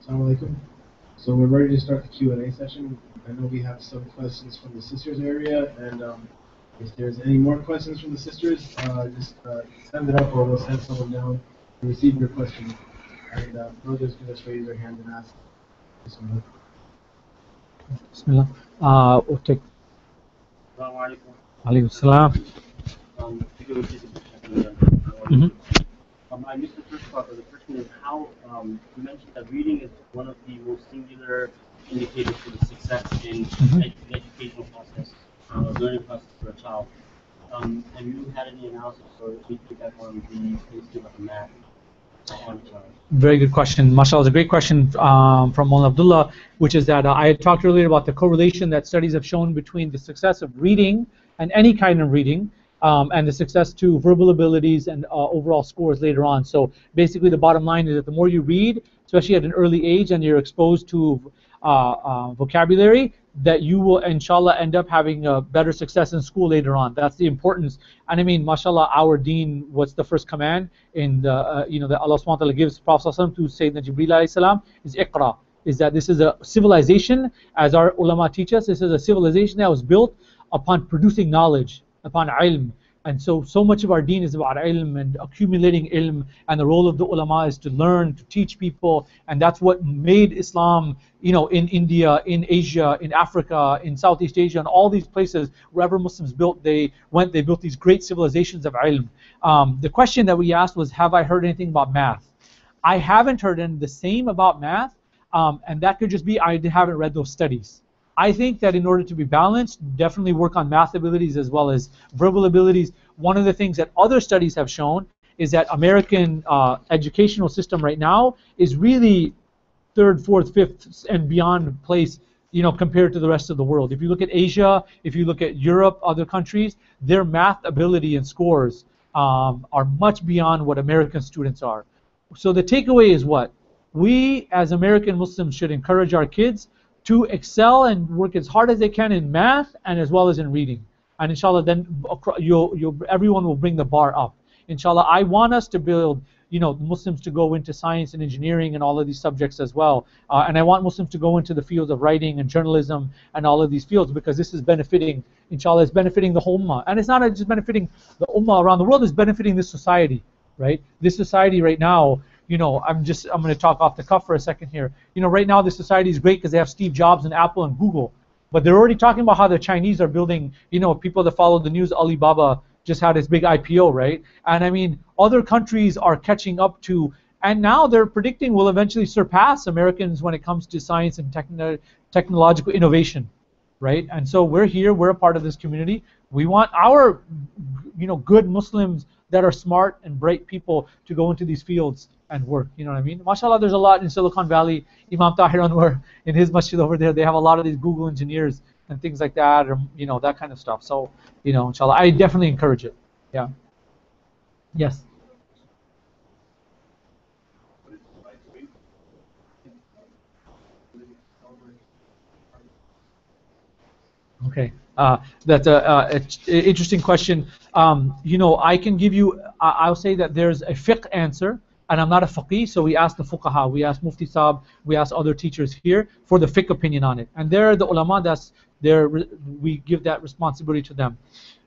Assalamu alaikum. So we're ready to start the Q&A session. I know we have some questions from the sisters area, and if there's any more questions from the sisters, just send it up or we'll send someone down to receive your question. And brothers can just raise their hand and ask. Bismillah. Bismillah. We'll take. Assalamu Alaykum salam. I missed the first part, but the question is how you mentioned that reading is one of the most singular indicators for the success in the educational process, learning process for a child. Have you had any analysis or feedback on the history of math on a child? Very good question. MashaAllah, it's a great question from Mullah Abdullah, which is that I had talked earlier about the correlation that studies have shown between the success of reading and any kind of reading and the success to verbal abilities and overall scores later on. So basically the bottom line is that the more you read, especially at an early age, and you're exposed to vocabulary, that you will inshallah end up having a better success in school later on. That's the importance. And I mean, mashallah, our deen, what's the first command in the that Allah subhanahu wa ta'ala gives Prophet to Sayyidina Jibreel alayhi salam is iqra, is that this is a civilization, as our ulama teach us, this is a civilization that was built upon producing knowledge, upon ilm. And so much of our deen is about ilm and accumulating ilm, and the role of the ulama is to learn, to teach people, and that's what made Islam, in India, in Asia, in Africa, in Southeast Asia, and all these places, wherever Muslims built, they built these great civilizations of ilm. The question that we asked was, have I heard anything about math? I haven't heard the same about math, and that could just be I haven't read those studies. I think that in order to be balanced, definitely work on math abilities as well as verbal abilities. One of the things that other studies have shown is that American educational system right now is really third, fourth, fifth, and beyond place, compared to the rest of the world. If you look at Asia, if you look at Europe, other countries, their math ability and scores are much beyond what American students are. So the takeaway is what? We as American Muslims should encourage our kids to excel and work as hard as they can in math and as well as in reading. And inshallah, then everyone will bring the bar up. Inshallah, I want us to build, Muslims to go into science and engineering and all of these subjects as well. And I want Muslims to go into the fields of writing and journalism and all of these fields, because this is benefiting, inshallah, it's benefiting the whole ummah. And it's not just benefiting the ummah around the world, it's benefiting this society, right? This society right now, I'm going to talk off the cuff for a second here. Right now the society is great because they have Steve Jobs and Apple and Google, but they're already talking about how the Chinese are building. People that follow the news, Alibaba just had its big IPO, right? And I mean, other countries are catching up to, and now they're predicting will eventually surpass Americans when it comes to science and technological innovation, right? And so we're here, we're a part of this community. We want our, good Muslims that are smart and bright people to go into these fields and work, you know what I mean? MashaAllah, there's a lot in Silicon Valley. Imam Tahir Anwar, in his masjid over there, they have a lot of these Google engineers and things like that, or, that kind of stuff. So, inshallah, I definitely encourage it. Yeah. Yes. Okay. That's an interesting question. I can give you, I'll say that there's a fiqh answer, and I'm not a faqih, so we ask the fuqaha, we ask Mufti Saab, we ask other teachers here for the fiqh opinion on it. And they're the ulama, we give that responsibility to them.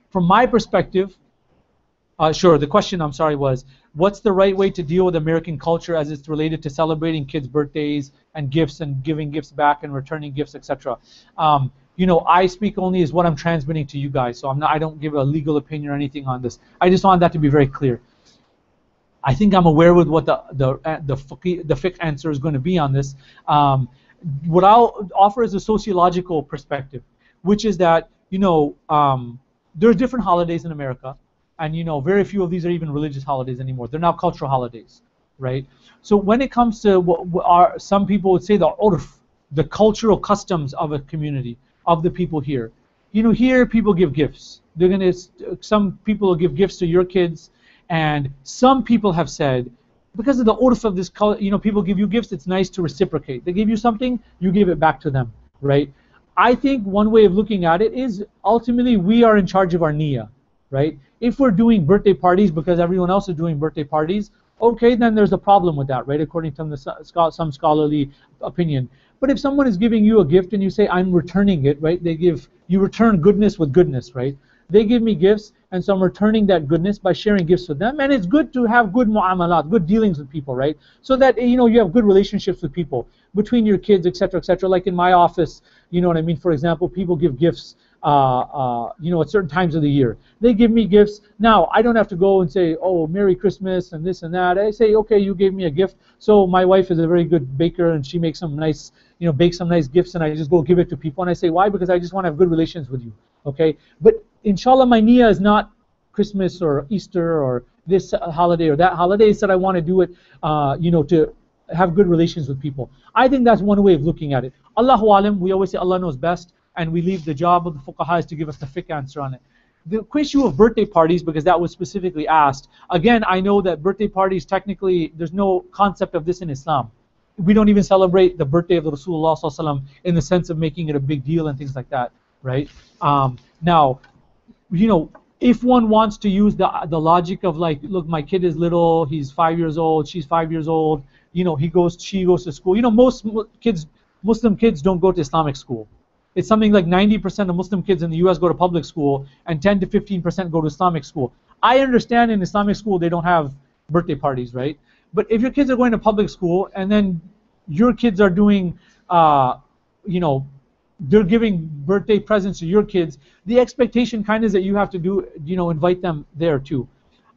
From my perspective, sure, the question, I'm sorry, was, what's the right way to deal with American culture as it's related to celebrating kids' birthdays and gifts and giving gifts back and returning gifts, etc.? I speak only as what I'm transmitting to you guys, so I don't give a legal opinion or anything on this. I just want that to be very clear. I think I'm aware with what the fiqh answer is going to be on this. What I'll offer is a sociological perspective, which is that there are different holidays in America, and very few of these are even religious holidays anymore. They're now cultural holidays, right? So when it comes to what some people would say the urf, the cultural customs of a community, of the people here. Here people give gifts. Some people will give gifts to your kids, and some people have said, because of the urf of this culture, people give you gifts, it's nice to reciprocate. They give you something, you give it back to them, right? I think one way of looking at it is ultimately we are in charge of our niyyah, right? If we're doing birthday parties because everyone else is doing birthday parties, okay, then there's a problem with that, right? According to some scholarly opinion. But if someone is giving you a gift and you say, I'm returning it, right? You return goodness with goodness, right? They give me gifts, and so I'm returning that goodness by sharing gifts with them. And it's good to have good mu'amalat, good dealings with people, right? So that, you have good relationships with people, between your kids, etc., etc. Like in my office, you know what I mean? For example, people give gifts, at certain times of the year. They give me gifts. Now, I don't have to go and say, oh, Merry Christmas and this and that. I say, okay, you gave me a gift. So my wife is a very good baker, and she makes some nice, bakes some nice gifts, and I just go give it to people. And I say, why? Because I just want to have good relations with you. Okay? But inshallah, my niyyah is not Christmas or Easter or this holiday or that holiday. It's that I want to do it, to have good relations with people. I think that's one way of looking at it. Allahu alam, we always say Allah knows best, and we leave the job of the fuqaha is to give us the fiqh answer on it. The issue of birthday parties, because that was specifically asked, again, I know that birthday parties, technically, there's no concept of this in Islam. We don't even celebrate the birthday of the Rasulullah sallallahu alaihi wasallam in the sense of making it a big deal and things like that, right? Now, if one wants to use the logic of like, look, my kid is little, he's 5 years old, she's 5 years old, she goes to school. Most Muslim kids don't go to Islamic school. It's something like 90% of Muslim kids in the US go to public school, and 10 to 15% go to Islamic school. I understand in Islamic school they don't have birthday parties, right? But if your kids are going to public school and then your kids are doing, they're giving birthday presents to your kids, the expectation kind of is that you have to do, invite them there too.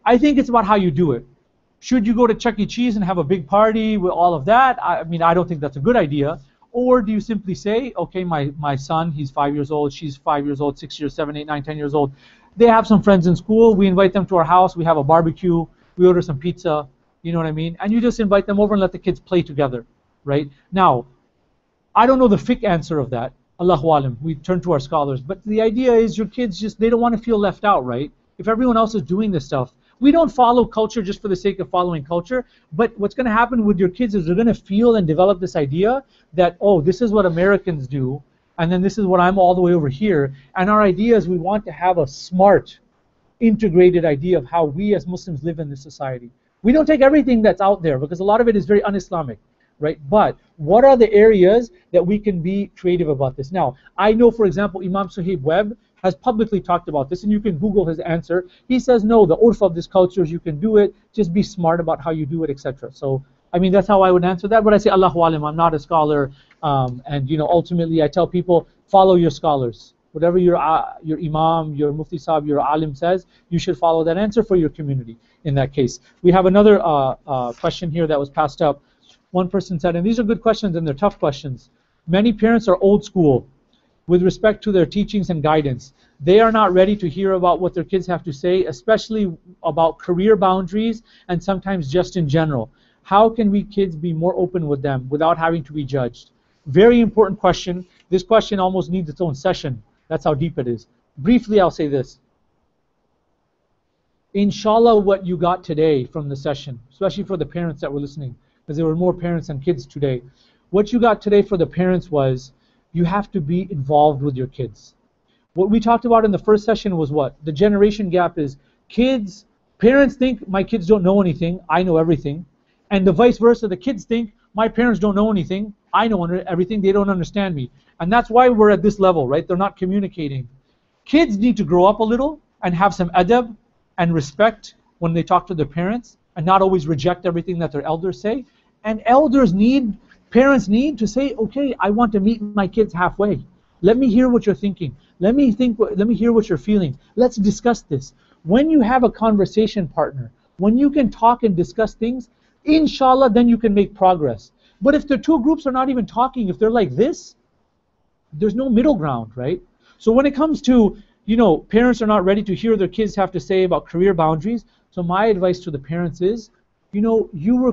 I think it's about how you do it. Should you go to Chuck E. Cheese and have a big party with all of that? I don't think that's a good idea. Or do you simply say, okay, my son, he's 5 years old, she's 5 years old, 6 years, 7, 8, 9, 10 years old. They have some friends in school. We invite them to our house. We have a barbecue. We order some pizza. You know what I mean? And you just invite them over and let the kids play together, right? Now, I don't know the fiqh answer of that. Allahu alam. We turn to our scholars. But the idea is your kids they don't want to feel left out, right? If everyone else is doing this stuff, we don't follow culture just for the sake of following culture. But what's going to happen with your kids is they're going to feel and develop this idea that, oh, this is what Americans do, and then this is what I'm all the way over here. And our idea is we want to have a smart, integrated idea of how we as Muslims live in this society. We don't take everything that's out there because a lot of it is very un-Islamic, right? But what are the areas that we can be creative about this? Now, I know, for example, Imam Suhaib Webb has publicly talked about this, and you can Google his answer. He says, no, the urf of this culture is you can do it, just be smart about how you do it, etc. So, that's how I would answer that. But I say, Allahu alim, I'm not a scholar, and ultimately I tell people, follow your scholars. Whatever your imam, your mufti sahib, your alim says, you should follow that answer for your community in that case. We have another question here that was passed up. One person said, and these are good questions and they're tough questions. Many parents are old school with respect to their teachings and guidance. They are not ready to hear about what their kids have to say, especially about career boundaries and sometimes just in general. How can we kids be more open with them without having to be judged? Very important question. This question almost needs its own session. That's how deep it is. Briefly, I'll say this. Inshallah, what you got today from the session, especially for the parents that were listening, because there were more parents than kids today, what you got today for the parents was you have to be involved with your kids. What we talked about in the first session was what? The generation gap is parents think my kids don't know anything, I know everything, and the vice versa, the kids think my parents don't know anything, I know everything, they don't understand me. And that's why we're at this level, right? They're not communicating. Kids need to grow up a little and have some adab and respect when they talk to their parents and not always reject everything that their elders say. And parents need to say, okay, I want to meet my kids halfway. Let me hear what you're thinking. Let me hear what you're feeling. Let's discuss this. When you have a conversation partner, when you can talk and discuss things, inshallah, then you can make progress. But if the two groups are not even talking, if they're like this, there's no middle ground, right? So when it comes to, parents are not ready to hear their kids have to say about career boundaries, so my advice to the parents is, you were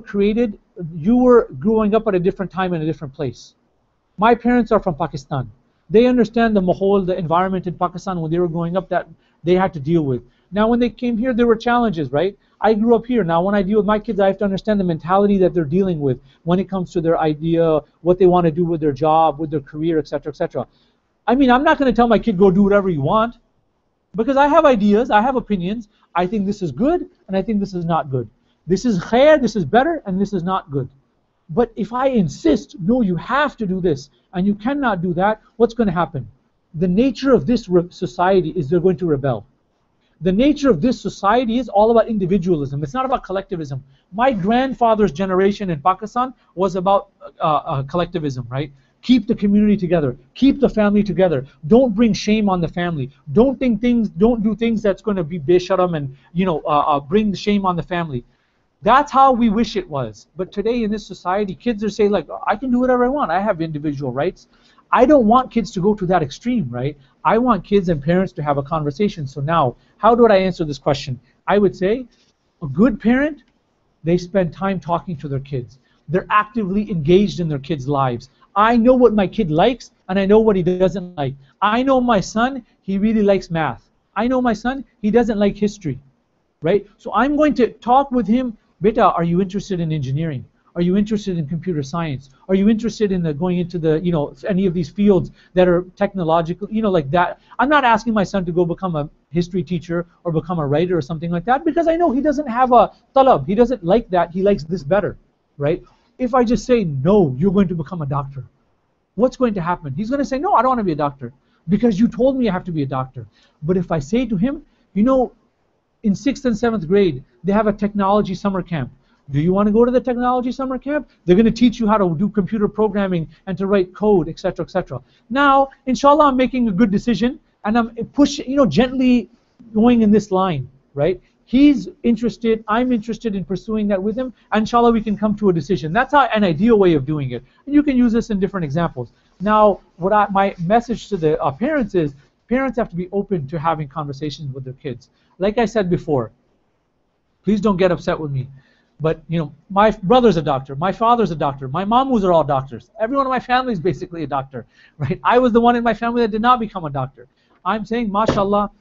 growing up at a different time in a different place. My parents are from Pakistan. They understand the environment in Pakistan when they were growing up that they had to deal with. Now when they came here, there were challenges, right? I grew up here. Now when I deal with my kids, I have to understand the mentality that they're dealing with when it comes to their idea, what they want to do with their job, with their career, etc., etc. I'm not going to tell my kid, go do whatever you want, because I have ideas, I have opinions. I think this is good, and I think this is not good. This is khair, this is better, and this is not good. But if I insist, no, you have to do this, and you cannot do that, what's going to happen? The nature of this society is they're going to rebel. The nature of this society is all about individualism. It's not about collectivism. My grandfather's generation in Pakistan was about collectivism, right? Keep the community together. Keep the family together. Don't bring shame on the family. Don't do things that's going to be besharam and bring the shame on the family. That's how we wish it was. But today in this society, kids are saying like, I can do whatever I want. I have individual rights. I don't want kids to go to that extreme, right? I want kids and parents to have a conversation. So now, how do I answer this question? I would say a good parent, they spend time talking to their kids. They're actively engaged in their kids' lives. I know what my kid likes and I know what he doesn't like. I know my son, he really likes math. I know my son, he doesn't like history, right? So I'm going to talk with him. Beta, are you interested in engineering? Are you interested in computer science? Are you interested in going into any of these fields that are technological, like that? I'm not asking my son to go become a history teacher or become a writer or something like that, because I know he doesn't have a talab. He doesn't like that. He likes this better, right? If I just say, no, you're going to become a doctor, what's going to happen? He's going to say, no, I don't want to be a doctor because you told me I have to be a doctor. But if I say to him, in 6th and 7th grade, they have a technology summer camp. Do you want to go to the technology summer camp? They're going to teach you how to do computer programming and to write code, etc., etc. Now, inshallah, I'm making a good decision and I'm gently going in this line, right? He's interested, I'm interested in pursuing that with him, and inshallah we can come to a decision. That's an ideal way of doing it. And you can use this in different examples. Now, my message to the parents is, parents have to be open to having conversations with their kids. Like I said before, please don't get upset with me. But my brother's a doctor, my father's a doctor, my mamus are all doctors. Everyone in my family is basically a doctor, right? I was the one in my family that did not become a doctor. I'm saying, mashallah,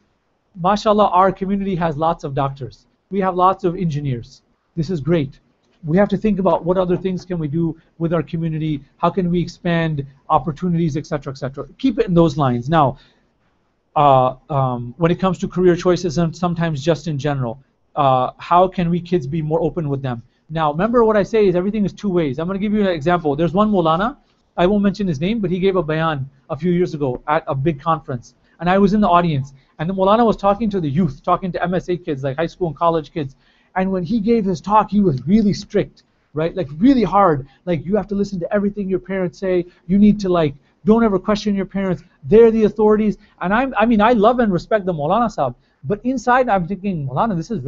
our community has lots of doctors. We have lots of engineers. This is great. We have to think about what other things can we do with our community, how can we expand opportunities, etc., etc. Keep it in those lines. Now, when it comes to career choices and sometimes just in general, how can we kids be more open with them? Now, remember what I say is everything is two ways. I'm going to give you an example. There's one Maulana, I won't mention his name, but he gave a bayan a few years ago at a big conference. And I was in the audience. And the Maulana was talking to the youth, talking to MSA kids, like high school and college kids. And when he gave his talk, he was really strict, right? Like really hard. Like you have to listen to everything your parents say. You need to don't ever question your parents. They're the authorities. And I love and respect the Maulana Sahib. But inside, I'm thinking, Maulana, this is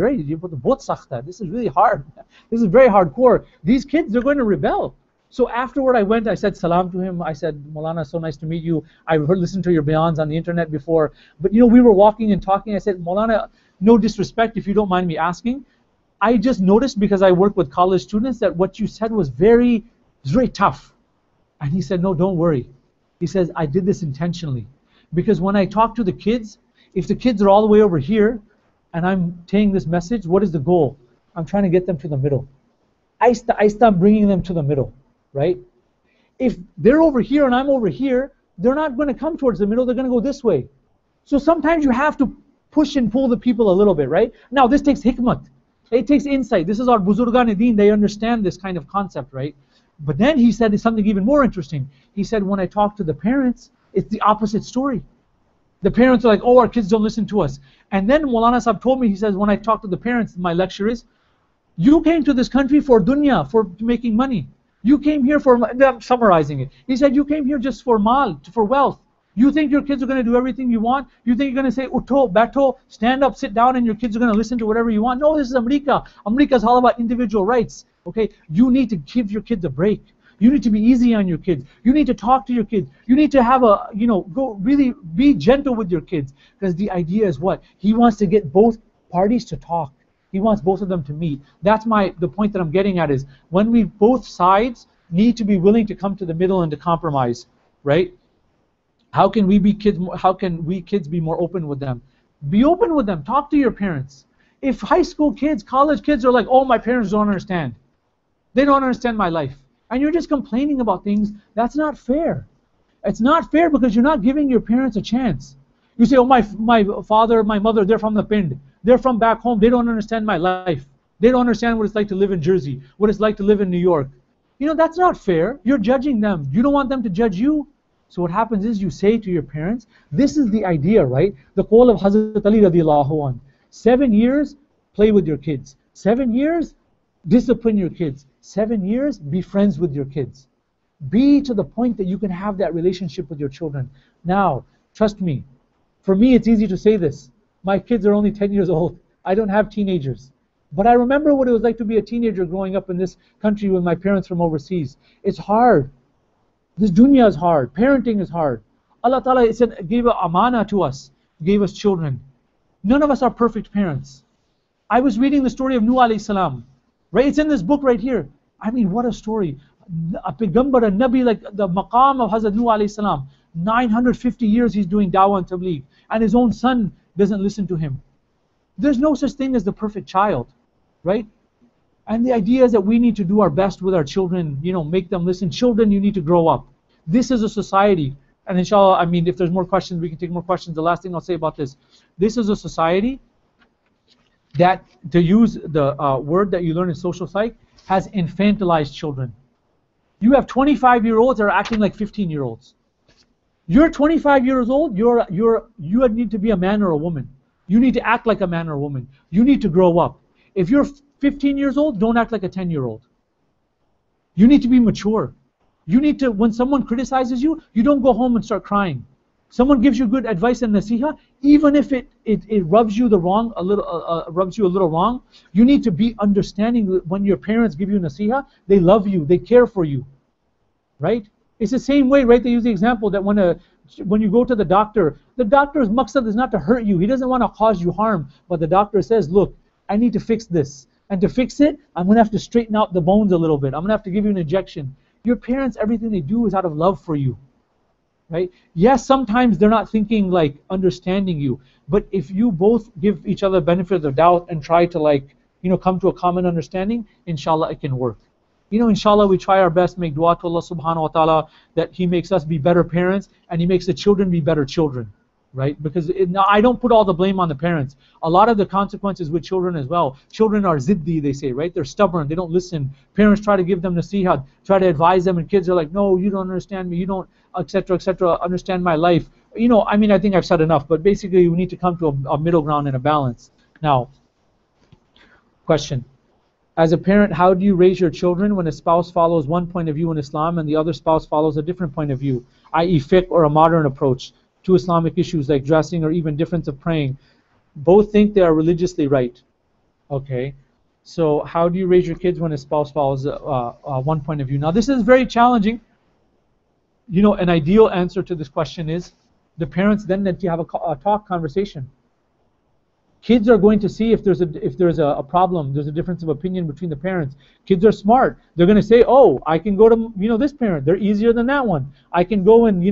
this is really hard. This is very hardcore. These kids, they're going to rebel. So afterward, I went, I said salam to him. I said, Maulana, so nice to meet you. I listened to your bayans on the internet before. But we were walking and talking. I said, Maulana, no disrespect if you don't mind me asking. I just noticed, because I work with college students, that what you said was very tough. And he said, no, don't worry. He says, I did this intentionally. Because when I talk to the kids, if the kids are all the way over here, and I'm saying this message, what is the goal? I'm trying to get them to the middle. I stop bringing them to the middle, right? If they're over here and I'm over here, they're not going to come towards the middle, they're going to go this way. So sometimes you have to push and pull the people a little bit, right? Now this takes hikmat. It takes insight. This is our Buzurgan-e-Din, they understand this kind of concept, right? But then he said something even more interesting. He said, when I talk to the parents, it's the opposite story. The parents are like, oh, our kids don't listen to us. And then Maulana Sahib told me, he says, when I talk to the parents, my lecture is, you came to this country for dunya, for making money. You came here for, I'm summarizing it. He said, you came here just for mal, for wealth. You think your kids are going to do everything you want? You think you're going to say, Utho, Bato, stand up, sit down, and your kids are going to listen to whatever you want? No, this is America. America is all about individual rights. Okay, you need to give your kids a break. You need to be easy on your kids. You need to talk to your kids. You need to have go really be gentle with your kids. Because the idea is what? He wants to get both parties to talk. He wants both of them to meet. That's the point that I'm getting at is when both sides need to be willing to come to the middle and to compromise, right? How can we kids be more open with them? Be open with them. Talk to your parents. If high school kids, college kids are like, oh, my parents don't understand. They don't understand my life. And you're just complaining about things, that's not fair. It's not fair because you're not giving your parents a chance. You say, oh, my father, my mother, they're from the Pind. They're from back home. They don't understand my life. They don't understand what it's like to live in Jersey, what it's like to live in New York. You know, that's not fair. You're judging them. You don't want them to judge you. So what happens is you say to your parents, this is the idea, right? The call of Hazrat Ali radiallahu anh. 7 years, play with your kids. 7 years, discipline your kids. 7 years, be friends with your kids. Be to the point that you can have that relationship with your children. Now, trust me, for me it's easy to say this. My kids are only 10 years old. I don't have teenagers. But I remember what it was like to be a teenager growing up in this country with my parents from overseas. It's hard. This dunya is hard. Parenting is hard. Allah Ta'ala said, gave a amana to us, gave us children. None of us are perfect parents. I was reading the story of Nida-Ul-Islam. Right? It's in this book right here. I mean, what a story. A Payghambar, a Nabi, like the maqam of Hazrat Nida-Ul-Islam. 950 years he's doing dawah and tabligh. And his own son doesn't listen to him. There's no such thing as the perfect child. Right? And the idea is that we need to do our best with our children, you know, make them listen. Children, you need to grow up. This is a society, and inshallah, I mean, if there's more questions, we can take more questions. The last thing I'll say about this, this is a society that, to use the word that you learn in social psych, has infantilized children. You have 25-year-olds that are acting like 15-year-olds. You're 25 years old, you need to be a man or a woman. You need to act like a man or a woman. You need to grow up. If you're 15 years old, don't act like a 10-year-old. You need to be mature. You need to, when someone criticizes you, you don't go home and start crying. Someone gives you good advice and nasiha, even if it rubs you a little wrong, you need to be understanding that when your parents give you nasiha, they love you, they care for you. Right? It's the same way, right? They use the example that when you go to the doctor's maqsad is not to hurt you. He doesn't want to cause you harm. But the doctor says, look, I need to fix this. And to fix it, I'm going to have to straighten out the bones a little bit. I'm going to have to give you an injection. Your parents, everything they do is out of love for you. Right? Yes, sometimes they're not thinking like understanding you. But if you both give each other benefit of the doubt and try to come to a common understanding, inshallah it can work. Inshallah we try our best, make dua to Allah subhanahu wa ta'ala that He makes us be better parents and He makes the children be better children. Right? Because now I don't put all the blame on the parents. A lot of the consequences with children as well. Children are ziddi, they say, right? They're stubborn, they don't listen. Parents try to give them nasihat, try to advise them, and kids are like, no, you don't understand me, you don't, etc., understand my life. I think I've said enough, but basically we need to come to a middle ground and a balance. Now, question. As a parent, how do you raise your children when a spouse follows one point of view in Islam and the other spouse follows a different point of view, i.e. fiqh or a modern approach to Islamic issues like dressing or even difference of praying? Both think they are religiously right. Okay, so how do you raise your kids when a spouse follows one point of view? Now this is very challenging. An ideal answer to this question is the parents then need to have a conversation. Kids are going to see if there's a problem, there's a difference of opinion between the parents. Kids are smart. They're going to say, oh, I can go to this parent. They're easier than that one. I can go and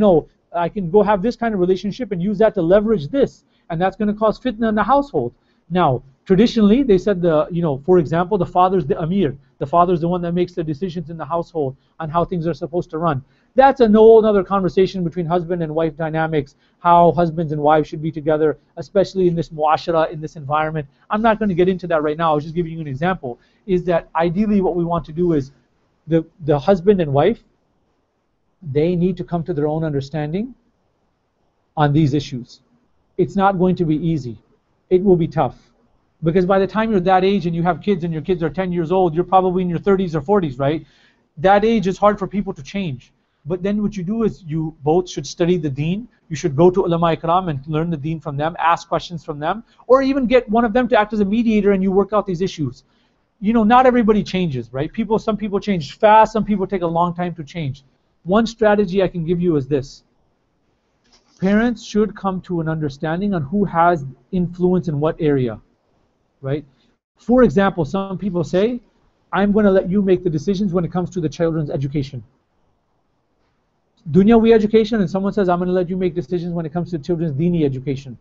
I can go have this kind of relationship and use that to leverage this, and that's going to cause fitna in the household. Now, traditionally, they said for example, the father's the amir. The father's the one that makes the decisions in the household on how things are supposed to run. That's a whole other conversation between husband and wife dynamics, how husbands and wives should be together, especially in this muashara, in this environment. I'm not going to get into that right now. I was just giving you an example. Is that ideally what we want to do is the husband and wife, they need to come to their own understanding on these issues. It's not going to be easy. It will be tough. Because by the time you're that age and you have kids and your kids are 10 years old, you're probably in your 30s or 40s, right? That age is hard for people to change. But then what you do is you both should study the deen. You should go to ulama ikram and learn the deen from them, ask questions from them, or even get one of them to act as a mediator and you work out these issues. Not everybody changes, right? Some people change fast, some people take a long time to change. One strategy I can give you is this. Parents should come to an understanding on who has influence in what area, right? For example, some people say, I'm going to let you make the decisions when it comes to the children's education. Dunyawi education, and someone says, I'm going to let you make decisions when it comes to children's dini education.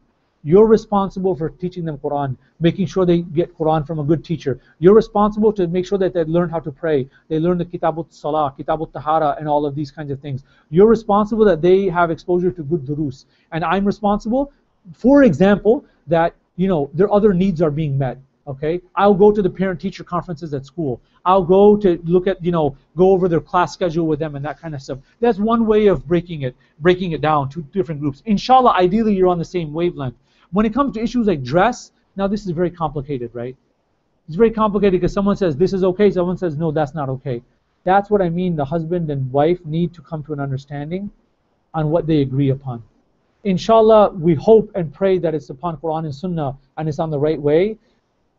You're responsible for teaching them Quran, making sure they get Quran from a good teacher. You're responsible to make sure that they learn how to pray. They learn the Kitabut Salah, Kitabut Tahara, and all of these kinds of things. You're responsible that they have exposure to good durus. And I'm responsible, for example, that their other needs are being met. Okay, I'll go to the parent-teacher conferences at school. I'll go to look at, go over their class schedule with them and that kind of stuff. That's one way of breaking it down to different groups. Inshallah, ideally you're on the same wavelength. When it comes to issues like dress, now this is very complicated, right? It's very complicated because someone says this is okay, someone says no, that's not okay. That's what I mean. The husband and wife need to come to an understanding on what they agree upon. Inshallah, we hope and pray that it's upon Quran and Sunnah and it's on the right way.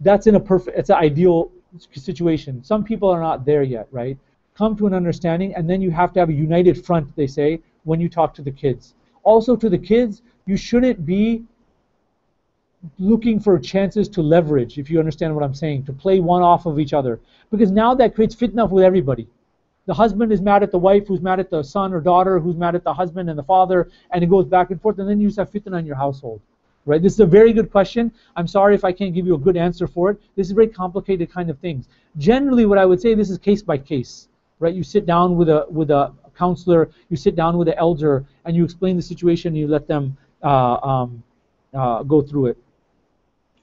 It's an ideal situation. Some people are not there yet, right? Come to an understanding, and then you have to have a united front, they say, when you talk to the kids. Also to the kids, you shouldn't be looking for chances to leverage, if you understand what I'm saying, to play one off of each other. Because now that creates fitna with everybody. The husband is mad at the wife, who's mad at the son or daughter, who's mad at the husband and the father, and it goes back and forth, and then you just have fitna in your household. Right? This is a very good question. I'm sorry if I can't give you a good answer for it. This is very complicated kind of things. Generally, what I would say, this is case by case. Right? You sit down with a counselor, you sit down with an elder, and you explain the situation, and you let them go through it.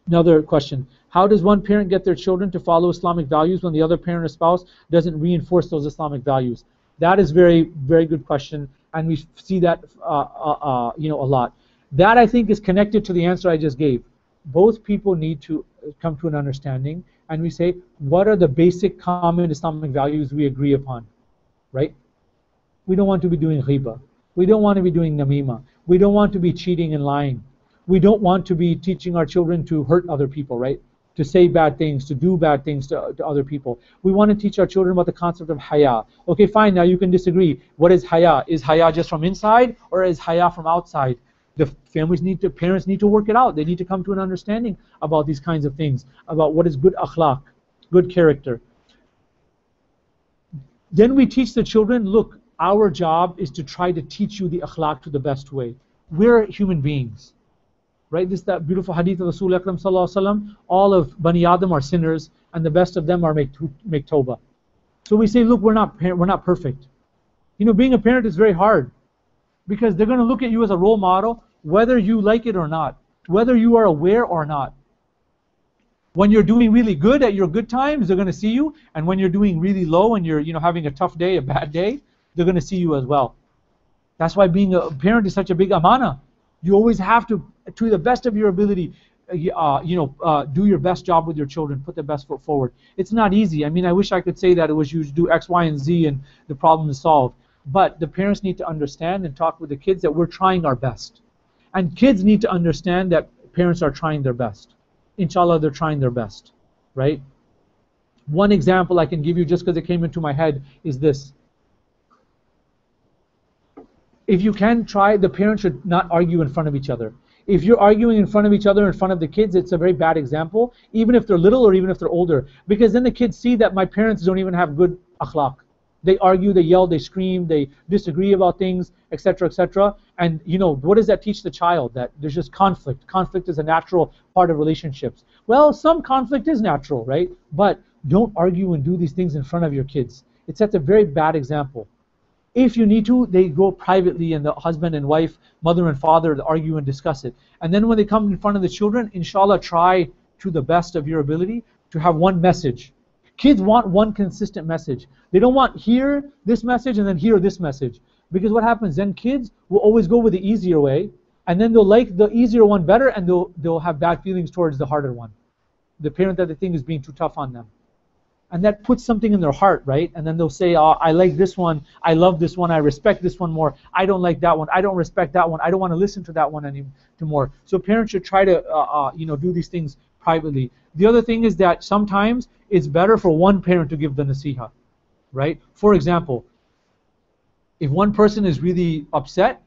Another question. How does one parent get their children to follow Islamic values when the other parent or spouse doesn't reinforce those Islamic values? That is very, very good question, and we see that a lot. That, I think, is connected to the answer I just gave. Both people need to come to an understanding, and we say, what are the basic common Islamic values we agree upon? Right? We don't want to be doing ghibah. We don't want to be doing namima. We don't want to be cheating and lying. We don't want to be teaching our children to hurt other people, right? To say bad things, to do bad things to other people. We want to teach our children about the concept of haya. Okay, fine, now you can disagree. What is haya? Is haya just from inside, or is haya from outside? The parents need to work it out. They need to come to an understanding about these kinds of things, about what is good akhlaq, good character. Then we teach the children, look, our job is to try to teach you the akhlaq to the best way. We're human beings. Right? This is that beautiful hadith of Rasul Akram Sallallahu Alaihi Wasallam. All of Bani Adam are sinners, and the best of them are make tawbah. So we say, look, we're not perfect. Being a parent is very hard, because they're going to look at you as a role model, whether you like it or not, whether you are aware or not. When you're doing really good at your good times, they're going to see you, and when you're doing really low and you're having a tough day, a bad day, they're going to see you as well. That's why being a parent is such a big amana. You always have to the best of your ability, do your best job with your children, put the best foot forward. It's not easy. I mean, I wish I could say that it was you do X, Y, and Z and the problem is solved. But the parents need to understand and talk with the kids that we're trying our best. And kids need to understand that parents are trying their best. Inshallah, they're trying their best. Right? One example I can give you, just because it came into my head, is this. If you can try, the parents should not argue in front of each other. If you're arguing in front of each other, in front of the kids, it's a very bad example, even if they're little or even if they're older. Because then the kids see that my parents don't even have good akhlaq. They argue, they yell, they scream, they disagree about things, etc., etc. And what does that teach the child? That there's just conflict. Conflict is a natural part of relationships. Well, some conflict is natural, right? But don't argue and do these things in front of your kids. It sets a very bad example. If you need to, they go privately, and the husband and wife, mother and father, argue and discuss it. And then when they come in front of the children, inshallah, try to the best of your ability to have one message. Kids want one consistent message. They don't want hear this message and then hear this message. Because what happens then, kids will always go with the easier way, and then they'll like the easier one better, and they'll have bad feelings towards the harder one. The parent that they think is being too tough on them. And that puts something in their heart, right? And then they'll say, oh, I like this one, I love this one, I respect this one more, I don't like that one, I don't respect that one, I don't want to listen to that one anymore. So parents should try to do these things privately. The other thing is that sometimes it's better for one parent to give the nasiha, right? For example, if one person is really upset,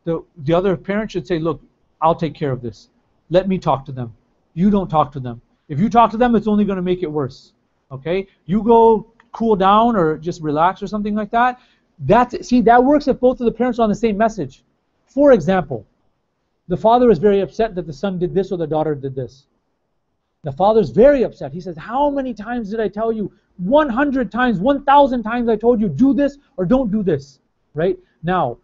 the other parent should say, look, I'll take care of this. Let me talk to them. You don't talk to them. If you talk to them, it's only going to make it worse. Okay, you go cool down or just relax or something like that. That works if both of the parents are on the same message. For example, the father is very upset that the son did this or the daughter did this. The father is very upset. He says, how many times did I tell you? 100 times, 1,000 times I told you, do this or don't do this. Right? Now,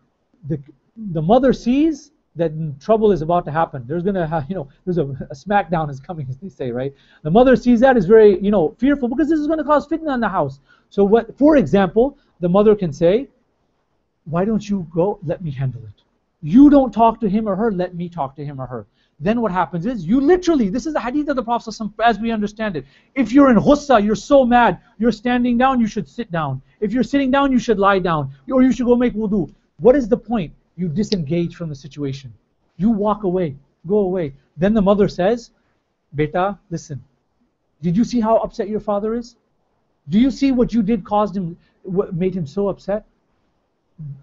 the mother sees that trouble is about to happen. There's gonna have, there's a smackdown is coming, as they say, right? The mother sees that, is very, fearful, because this is going to cause fitna in the house. So what, for example, the mother can say, why don't you go? Let me handle it. You don't talk to him or her. Let me talk to him or her. Then what happens is, you literally, this is the hadith of the Prophet as we understand it. If you're in ghussa, you're so mad, you're standing down, you should sit down. If you're sitting down, you should lie down. Or you should go make wudu. What is the point? You disengage from the situation. You walk away. Go away. Then the mother says, Beta, listen. Did you see how upset your father is? Do you see what you did caused him, what made him so upset?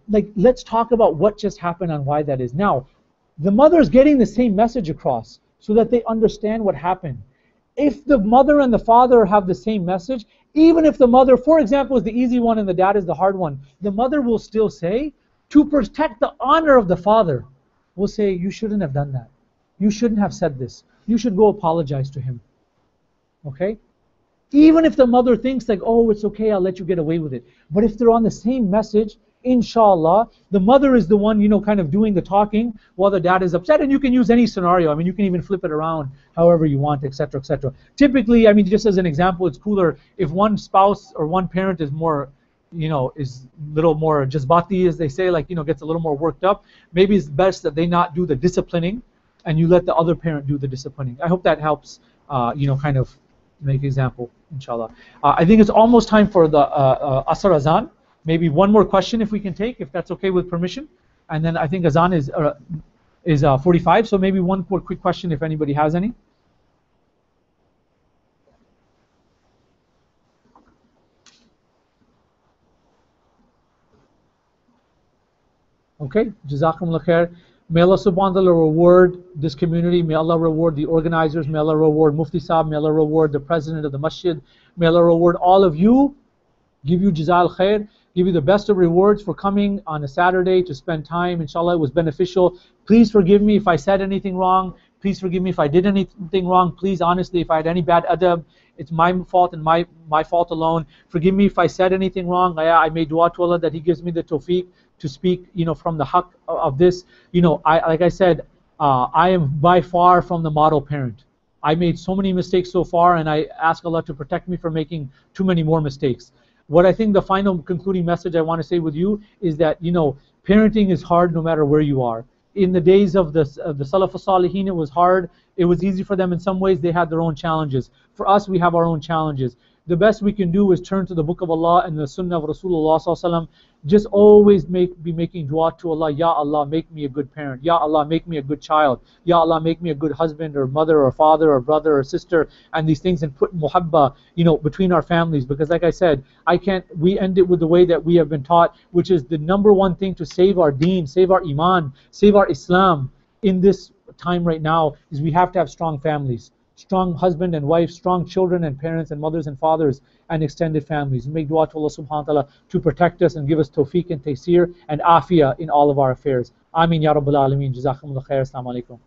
Like, let's talk about what just happened and why that is. Now, the mother is getting the same message across so that they understand what happened. If the mother and the father have the same message, even if the mother, for example, is the easy one and the dad is the hard one, the mother will still say, to protect the honor of the father, will say, you shouldn't have done that. You shouldn't have said this. You should go apologize to him. Okay? Even if the mother thinks like, oh, it's okay, I'll let you get away with it. But if they're on the same message, inshallah, the mother is the one, kind of doing the talking while the dad is upset. And you can use any scenario. I mean, you can even flip it around however you want, etc., etc. Typically, I mean, just as an example, it's cooler if one spouse or one parent is more, is a little more jazbati, as they say, like, gets a little more worked up. Maybe it's best that they not do the disciplining and you let the other parent do the disciplining. I hope that helps, kind of make example, inshallah. I think it's almost time for the Asr Azan. Maybe one more question if we can take, if that's okay with permission. And then I think Azan is 45, so maybe one more quick question if anybody has any. Okay, Jazakumullah khair. May Allah subhanahu wa ta'ala reward this community. May Allah reward the organizers. May Allah reward Mufti Saab. May Allah reward the president of the masjid. May Allah reward all of you. Give you jazal khair. Give you the best of rewards for coming on a Saturday to spend time. Inshallah, it was beneficial. Please forgive me if I said anything wrong. Please forgive me if I did anything wrong. Please, honestly, if I had any bad adab, it's my fault and my fault alone. Forgive me if I said anything wrong. I made dua to Allah that He gives me the tawfiq to speak, from the haqq of this. Like I said, I am by far from the model parent. I made so many mistakes so far, and I ask Allah to protect me from making too many more mistakes. What I think the final concluding message I want to say with you is that, parenting is hard no matter where you are. In the days of the Salaf Salihin, it was hard. It was easy for them in some ways. They had their own challenges. For us, we have our own challenges. The best we can do is turn to the Book of Allah and the Sunnah of Rasulullah Sallallahu Alaihi Wasallam. Just always be making dua to Allah. Ya Allah, make me a good parent. Ya Allah, make me a good child. Ya Allah, make me a good husband or mother or father or brother or sister, and these things, and put muhabba, between our families. Because like I said, we end it with the way that we have been taught, which is the number one thing to save our deen, save our iman, save our Islam in this time right now, is we have to have strong families. Strong husband and wife, strong children and parents and mothers and fathers and extended families. Make dua to Allah subhanahu wa ta'ala to protect us and give us tawfiq and taysir and afiyah in all of our affairs. Ameen ya Rabbal Alameen. Jazakumullah khair. Assalamu alaikum.